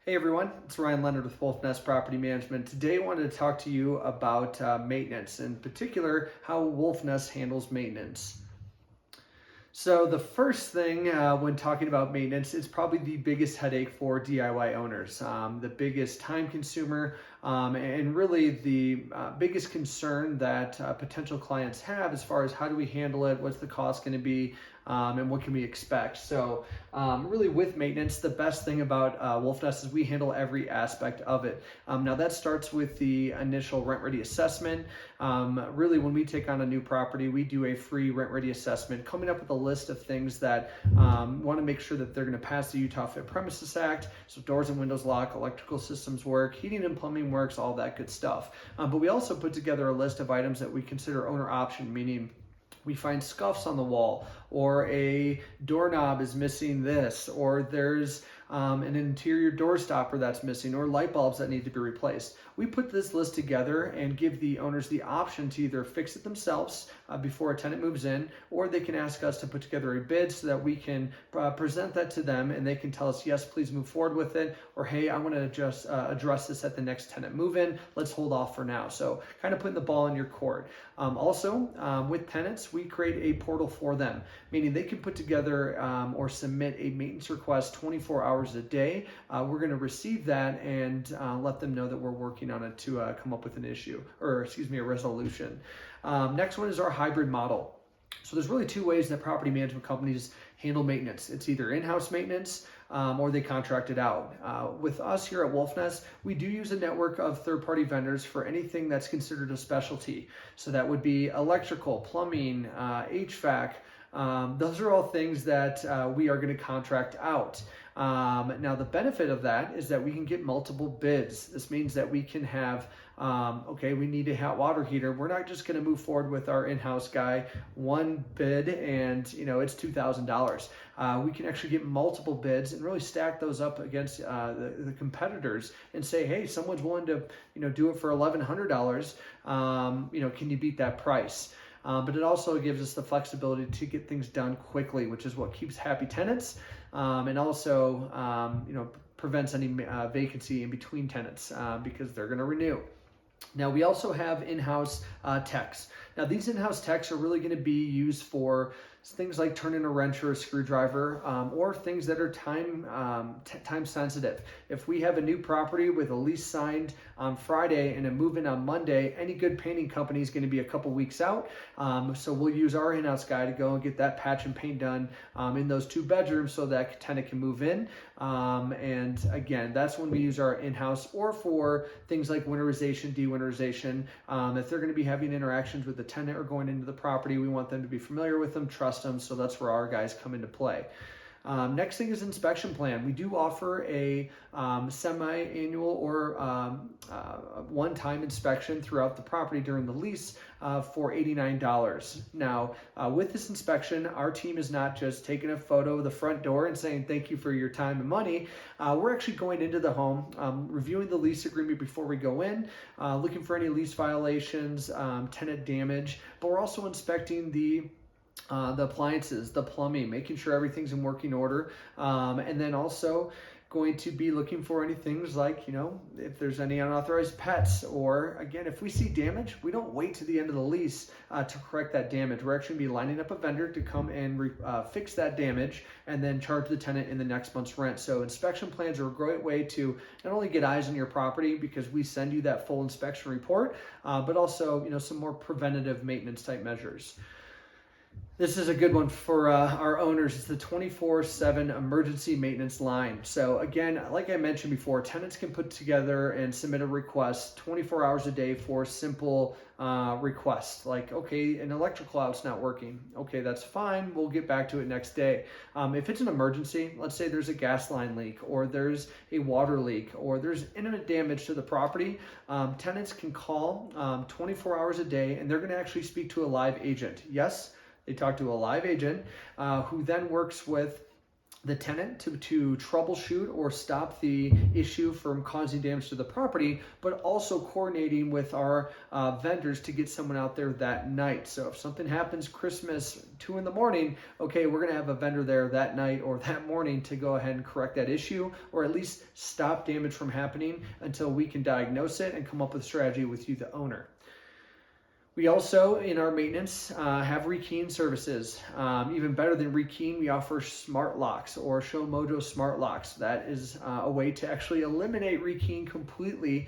Hey everyone, it's Ryan Leonard with Wolfnest Property Management. Today I wanted to talk to you about maintenance, in particular how Wolfnest handles maintenance. So the first thing when talking about maintenance is probably the biggest headache for DIY owners, the biggest time consumer, and really the biggest concern that potential clients have as far as how do we handle it, what's the cost going to be, and what can we expect. So really with maintenance, the best thing about Wolfnest is we handle every aspect of it. Now that starts with the initial rent ready assessment. Really when we take on a new property, we do a free rent ready assessment, coming up with a list of things that want to make sure that they're going to pass the Utah Fit Premises Act. So doors and windows lock, electrical systems work, heating and plumbing works, all that good stuff. But we also put together a list of items that we consider owner option, meaning we find scuffs on the wall, or a doorknob is missing this, or there's an interior door stopper that's missing, or light bulbs that need to be replaced. We put this list together and give the owners the option to either fix it themselves before a tenant moves in, or they can ask us to put together a bid so that we can present that to them and they can tell us, yes, please move forward with it, or hey, I want to just address this at the next tenant move in. Let's hold off for now. So kind of putting the ball in your court. Also, with tenants, we create a portal for them, meaning they can put together or submit a maintenance request 24 hours a day. We're going to receive that and let them know that we're working on it to come up with an issue, or excuse me, a resolution. Next one is our hybrid model. So there's really two ways that property management companies handle maintenance. It's either in-house maintenance or they contract it out. With us here at Wolfnest, we do use a network of third-party vendors for anything that's considered a specialty. So that would be electrical, plumbing, HVAC. Those are all things that we are going to contract out. Now the benefit of that is that we can get multiple bids. This means that we can have, okay, we need a hot water heater. We're not just going to move forward with our in-house guy, one bid and it's $2,000. We can actually get multiple bids and really stack those up against the competitors and say, hey, someone's willing to do it for $1,100. Can you beat that price? But it also gives us the flexibility to get things done quickly, which is what keeps happy tenants, and also prevents any vacancy in between tenants because they're going to renew. Now we also have in-house techs. Now these in-house techs are really going to be used for things like turning a wrench or a screwdriver, or things that are time sensitive. If we have a new property with a lease signed on Friday and a move-in on Monday, any good painting company is going to be a couple weeks out. So we'll use our in-house guy to go and get that patch and paint done in those two bedrooms so that tenant can move in. And again, that's when we use our in-house, or for things like winterization, de-winterization. If they're going to be having interactions with the tenant or going into the property, we want them to be familiar with them, trust them, so that's where our guys come into play. Next thing is inspection plan. We do offer a semi-annual or one-time inspection throughout the property during the lease for $89. Now, with this inspection, our team is not just taking a photo of the front door and saying thank you for your time and money. We're actually going into the home, reviewing the lease agreement before we go in, looking for any lease violations, tenant damage, but we're also inspecting the appliances, the plumbing, making sure everything's in working order, and then also going to be looking for any things like, if there's any unauthorized pets, or again, if we see damage, we don't wait to the end of the lease to correct that damage. We're actually going to be lining up a vendor to come and fix that damage and then charge the tenant in the next month's rent. So inspection plans are a great way to not only get eyes on your property because we send you that full inspection report, but also, some more preventative maintenance type measures. This is a good one for our owners. It's the 24/7 emergency maintenance line. So again, like I mentioned before, tenants can put together and submit a request 24 hours a day for simple requests. Like, okay, an electrical out's not working. Okay, that's fine. We'll get back to it next day. If it's an emergency, let's say there's a gas line leak, or there's a water leak, or there's imminent damage to the property, tenants can call 24 hours a day, and they're going to actually speak to a live agent. Yes, they talk to a live agent who then works with the tenant to troubleshoot or stop the issue from causing damage to the property, but also coordinating with our vendors to get someone out there that night. So if something happens Christmas 2 in the morning, okay, we're gonna have a vendor there that night or that morning to go ahead and correct that issue, or at least stop damage from happening until we can diagnose it and come up with a strategy with you, the owner. We also, in our maintenance, have rekeying services. Even better than rekeying, we offer smart locks or Shomojo smart locks. That is a way to actually eliminate rekeying completely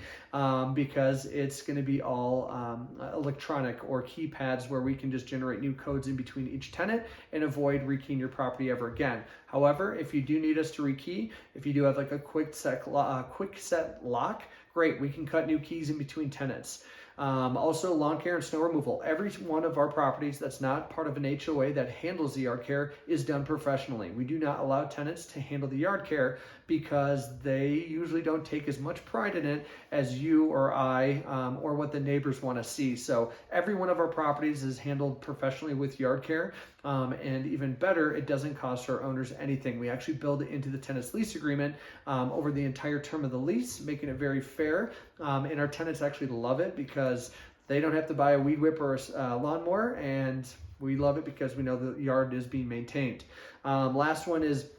because it's going to be all electronic or keypads where we can just generate new codes in between each tenant and avoid rekeying your property ever again. However, if you do need us to rekey, if you do have like a quick set lock, great, we can cut new keys in between tenants. Also, lawn care and snow removal. Every one of our properties that's not part of an HOA that handles the yard care is done professionally. We do not allow tenants to handle the yard care because they usually don't take as much pride in it as you or I or what the neighbors want to see. So every one of our properties is handled professionally with yard care. And even better, it doesn't cost our owners anything. We actually build it into the tenant's lease agreement over the entire term of the lease, making it very fair. And our tenants actually love it because they don't have to buy a weed whipper or a lawnmower, and we love it because we know the yard is being maintained. Last one is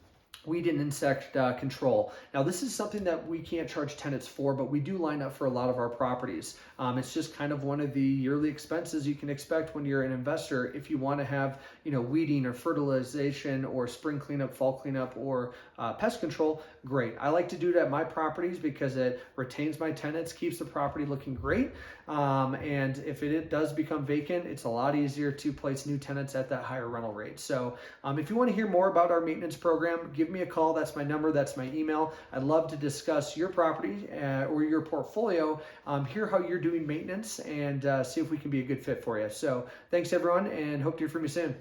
weed and insect control. Now, this is something that we can't charge tenants for, but we do line up for a lot of our properties. It's just kind of one of the yearly expenses you can expect when you're an investor. If you want to have, weeding or fertilization or spring cleanup, fall cleanup, or pest control, great. I like to do it at my properties because it retains my tenants, keeps the property looking great. And if it does become vacant, it's a lot easier to place new tenants at that higher rental rate. So if you want to hear more about our maintenance program, give me a call. That's my number. That's my email. I'd love to discuss your property or your portfolio, hear how you're doing maintenance, and see if we can be a good fit for you. So thanks, everyone, and hope to hear from you soon.